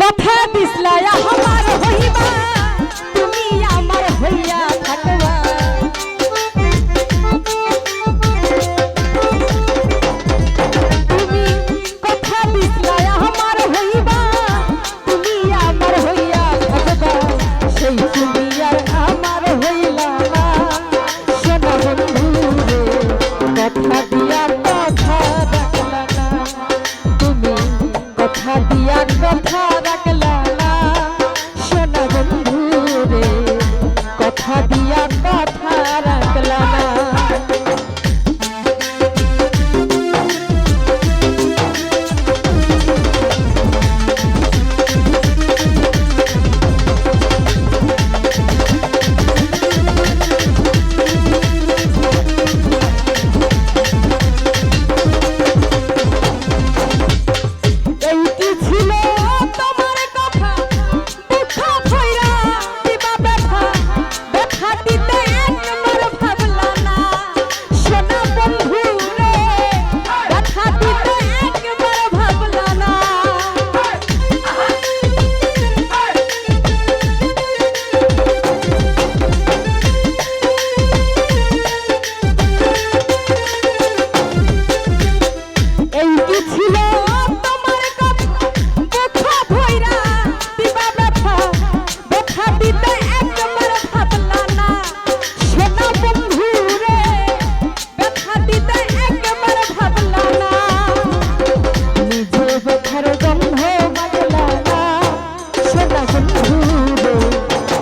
কথা দিসলায় আমার হইবা তুমি আমার হইয়া থাকবা তুমি কথা দিসলায় আমার হইবা তুমি আমার হইয়া থাকবা সেই তুমি আর আমার হইলা না সোনা বন্ধু রে কথা দিয়া কথা রাখলা না তুমি কথা দিয়া কথা রাখলা না সোনা বন্ধু রে কথা দিয়া কথা রাখলা না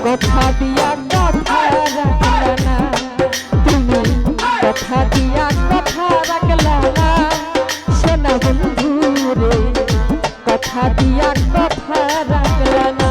কথা দিয়া কথা রাখলা না তুমি কথা দিয়া কথা রাখলা না সোনা বন্ধু রে কথা দিয়া কথা রাখলা না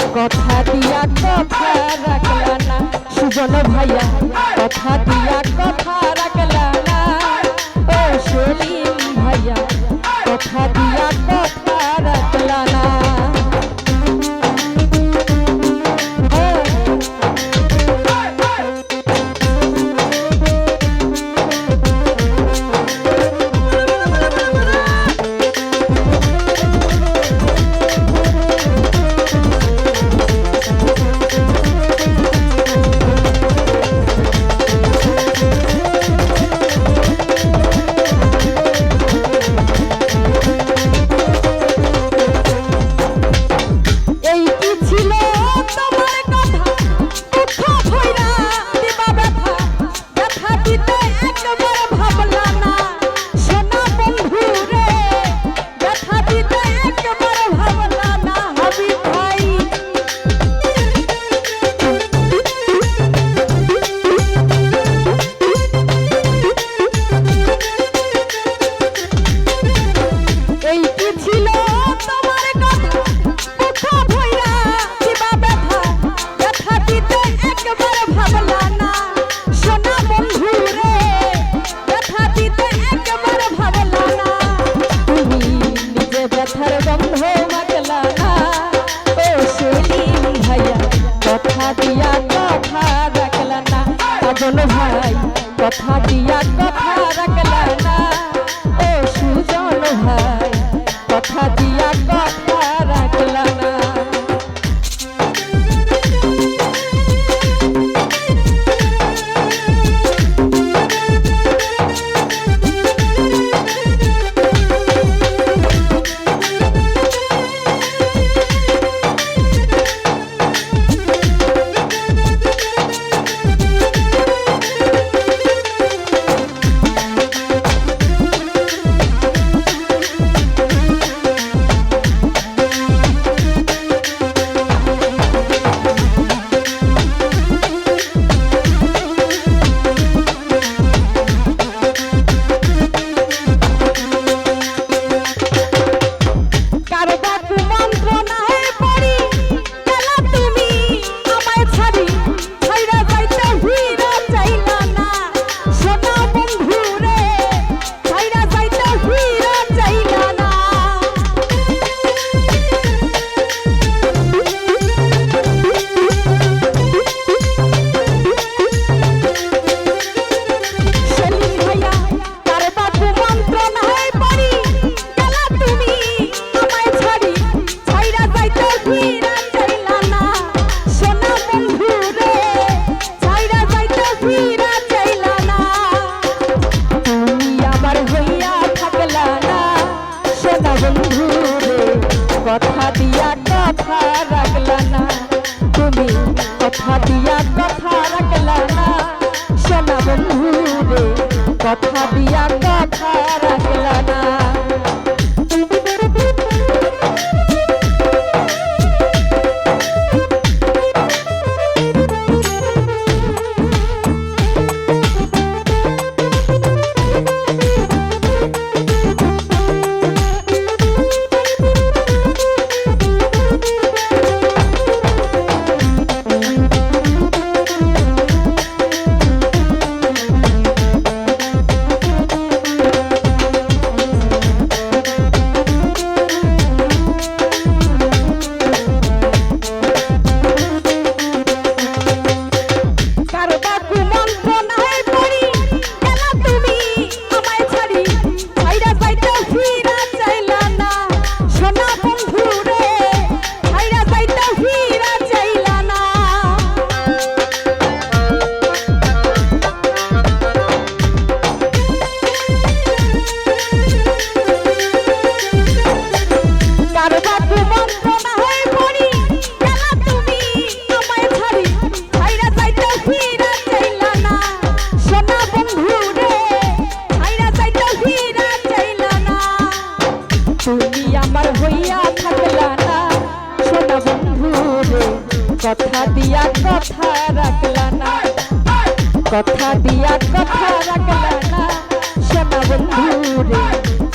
কথা দিয়া কথা রাখলা না সুজন ভাইয়া কথা দিয়া কথা রাখলা না ও সেলিম ভাইয়া কথা দিয়া কথা রাখলা না ব্যথার গন্ধ কথা দিয়া কথা রাখলা না ও সুজন ভাই কথা দিয়া কথা রাখলা না কথা দিয়া কথা রাখলা না তুমি কথা দিয়া কথা রাখলা না সোনা বন্ধু রে কথা দিয়া কথা রাখলা না কথা দিয়া কথা রাখলা না কথা দিয়া কথা রাখলা না সোনা বন্ধু রে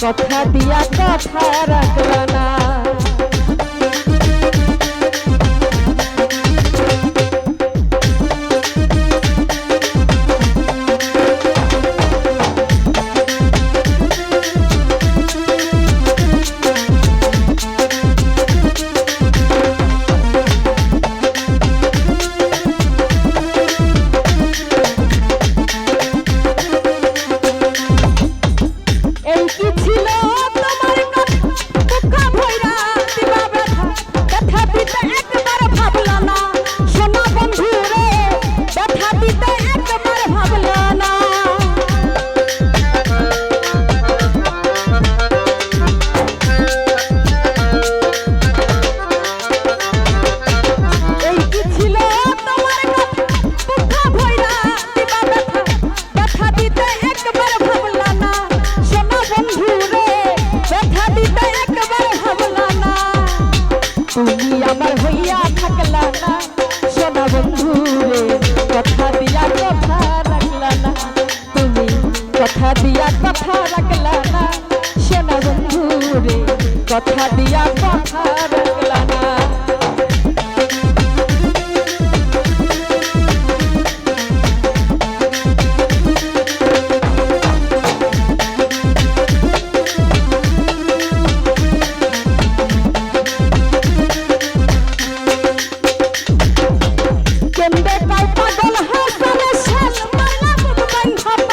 কথা দিয়া কথা রাখলা না তুমি আমার হইয়া থাকলা না সোনা বন্ধু রে কথা দিয়া কথা রাখলা না তুমি কথা দিয়া কথা রাখলা না সোনা বন্ধু রে কথা দিয়া কথা রাখলা না পাগল হাসানে শাল মালা মুদ বান্ধা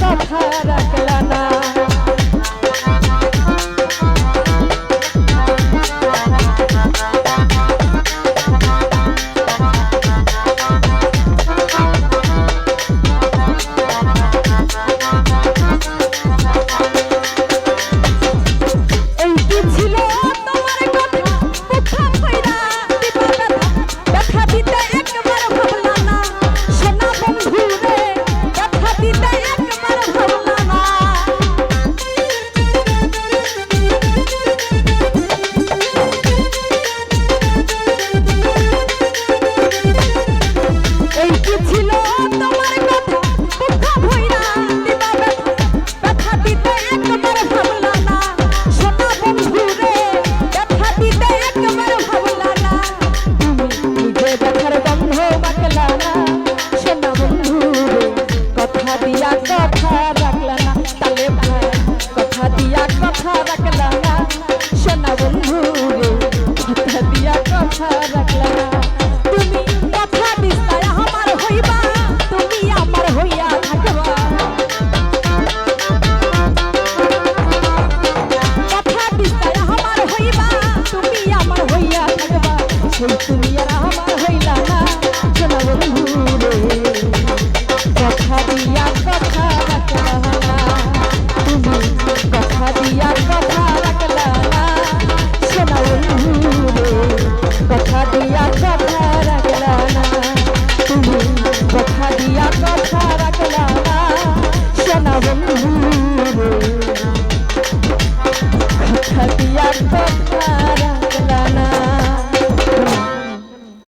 কথা রাখলা না। তুমি আর আমার হইলা না সোনা বন্ধু রে, কথা দিয়া কথা রাখলা না, তুমি কথা দিয়া কথা রাখলা না সোনা বন্ধু রে, কথা দিয়া কথা রাখলা না, তুমি কথা দিয়া কথা